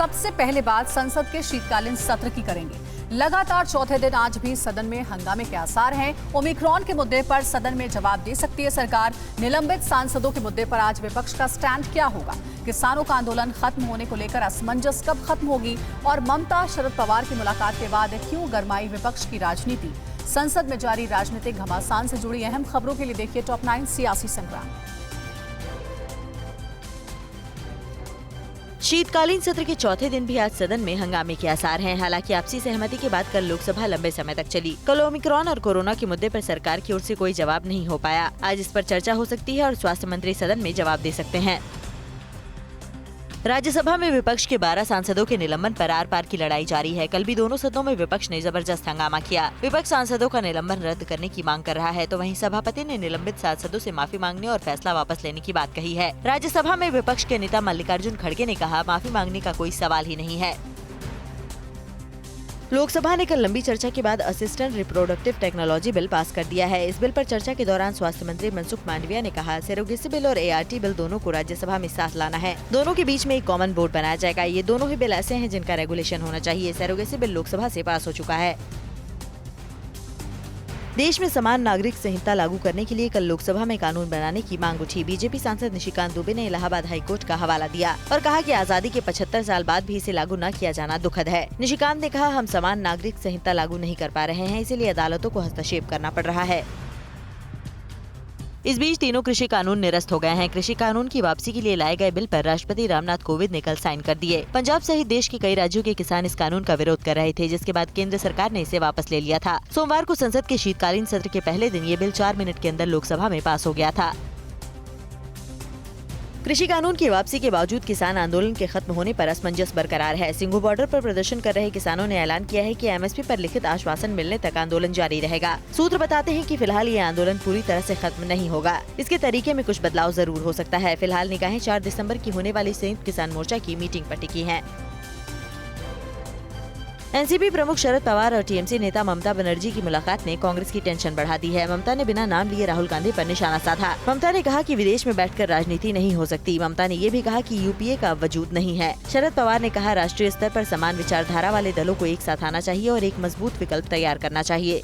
सबसे पहले बात संसद के शीतकालीन सत्र की करेंगे। लगातार चौथे दिन आज भी सदन में हंगामे के आसार हैं। ओमिक्रॉन के मुद्दे पर सदन में जवाब दे सकती है सरकार। निलंबित सांसदों के मुद्दे पर आज विपक्ष का स्टैंड क्या होगा? किसानों का आंदोलन खत्म होने को लेकर असमंजस कब खत्म होगी? और ममता शरद पवार की मुलाकात के बाद क्यों गरमाई विपक्ष की राजनीति? संसद में जारी राजनीतिक घमासान से जुड़ी अहम खबरों के लिए देखिए टॉप 9 सियासी संग्राम। शीतकालीन सत्र के चौथे दिन भी आज सदन में हंगामे के आसार हैं। हालांकि आपसी सहमति के बाद कल लोकसभा लंबे समय तक चली। कल ओमिक्रॉन और कोरोना के मुद्दे पर सरकार की ओर से कोई जवाब नहीं हो पाया। आज इस पर चर्चा हो सकती है और स्वास्थ्य मंत्री सदन में जवाब दे सकते हैं। राज्यसभा में विपक्ष के 12 सांसदों के निलंबन पर आर पार की लड़ाई जारी है। कल भी दोनों सदनों में विपक्ष ने जबरदस्त हंगामा किया। विपक्ष सांसदों का निलंबन रद्द करने की मांग कर रहा है, तो वहीं सभापति ने निलंबित सांसदों से माफी मांगने और फैसला वापस लेने की बात कही है। राज्यसभा में विपक्ष के नेता मल्लिकार्जुन खड़गे ने कहा, माफी मांगने का कोई सवाल ही नहीं है। लोकसभा ने कल लंबी चर्चा के बाद assistant reproductive technology bill pass कर दिया है। इस बिल पर चर्चा के दौरान स्वास्थ्य मंत्री मनसुख मांडविया ने कहा, सरोगेसी बिल और ART बिल दोनों को राज्यसभा में साथ लाना है। दोनों के बीच में एक कॉमन बोर्ड बनाया जाएगा। ये दोनों ही बिल ऐसे हैं जिनका रेगुलेशन होना चाहिए। सरोगेसी बिल लोकसभा से पास हो चुका है। देश में समान नागरिक संहिता लागू करने के लिए कल लोकसभा में कानून बनाने की मांग उठी। बीजेपी सांसद निशिकांत दुबे ने इलाहाबाद हाईकोर्ट का हवाला दिया और कहा कि आजादी के 75 साल बाद भी इसे लागू न किया जाना दुखद है। निशिकांत ने कहा, हम समान नागरिक संहिता लागू नहीं कर पा रहे हैं, इसीलिए अदालतों को हस्तक्षेप करना पड़ रहा है। इस बीच तीनों कृषि कानून निरस्त हो गए हैं। कृषि कानून की वापसी के लिए लाए गए बिल पर राष्ट्रपति रामनाथ कोविंद ने कल साइन कर दिए। पंजाब सहित देश के कई राज्यों के किसान इस कानून का विरोध कर रहे थे, जिसके बाद केंद्र सरकार ने इसे वापस ले लिया था। सोमवार को संसद के शीतकालीन सत्र के पहले दिन ये बिल 4 मिनट के अंदर लोकसभा में पास हो गया था। कृषि कानून की वापसी के बावजूद किसान आंदोलन के खत्म होने पर असमंजस बरकरार है। सिंघू बॉर्डर पर प्रदर्शन कर रहे किसानों ने ऐलान किया है कि MSP पर लिखित आश्वासन मिलने तक आंदोलन जारी रहेगा। सूत्र बताते हैं कि फिलहाल ये आंदोलन पूरी तरह से खत्म नहीं होगा। इसके तरीके में कुछ बदलाव जरूर हो सकता है। फिलहाल निगाहें 4 दिसंबर की होने वाली संयुक्त किसान मोर्चा की मीटिंग पर टिकी हैं। एनसीपी प्रमुख शरद पवार और TMC नेता ममता बनर्जी की मुलाकात ने कांग्रेस की टेंशन बढ़ा दी है। ममता ने बिना नाम लिए राहुल गांधी पर निशाना साधा। ममता ने कहा कि विदेश में बैठकर राजनीति नहीं हो सकती। ममता ने ये भी कहा कि UPA का वजूद नहीं है। शरद पवार ने कहा, राष्ट्रीय स्तर पर समान विचारधारा वाले दलों को एक साथ आना चाहिए और एक मजबूत विकल्प तैयार करना चाहिए।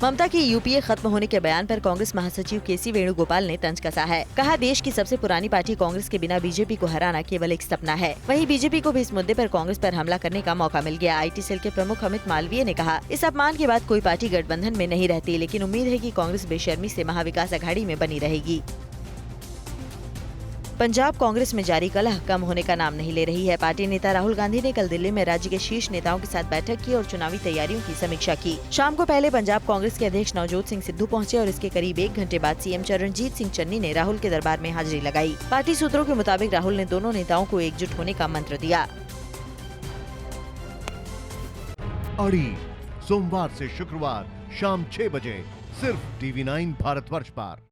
ममता की UPA खत्म होने के बयान पर कांग्रेस महासचिव KC वेणुगोपाल ने तंज कसा है। कहा, देश की सबसे पुरानी पार्टी कांग्रेस के बिना बीजेपी को हराना केवल एक सपना है। वहीं बीजेपी को भी इस मुद्दे पर कांग्रेस पर हमला करने का मौका मिल गया। IT सेल के प्रमुख अमित मालवीय ने कहा, इस अपमान के बाद कोई पार्टी गठबंधन में नहीं रहती, लेकिन उम्मीद है कि कांग्रेस बेशर्मी से महाविकास अघाड़ी में बनी रहेगी। पंजाब कांग्रेस में जारी कलह कम होने का नाम नहीं ले रही है। पार्टी नेता राहुल गांधी ने कल दिल्ली में राज्य के शीर्ष नेताओं के साथ बैठक की और चुनावी तैयारियों की समीक्षा की। शाम को पहले पंजाब कांग्रेस के अध्यक्ष नवजोत सिंह सिद्धू पहुंचे और इसके करीब 1 घंटे बाद CM चरणजीत सिंह चन्नी ने राहुल के दरबार में हाजिरी लगाई। पार्टी सूत्रों के मुताबिक राहुल ने दोनों नेताओं को एकजुट होने का मंत्र दिया। अड़ी सोमवार से शुक्रवार शाम 6 बजे सिर्फ TV9 भारतवर्ष पर।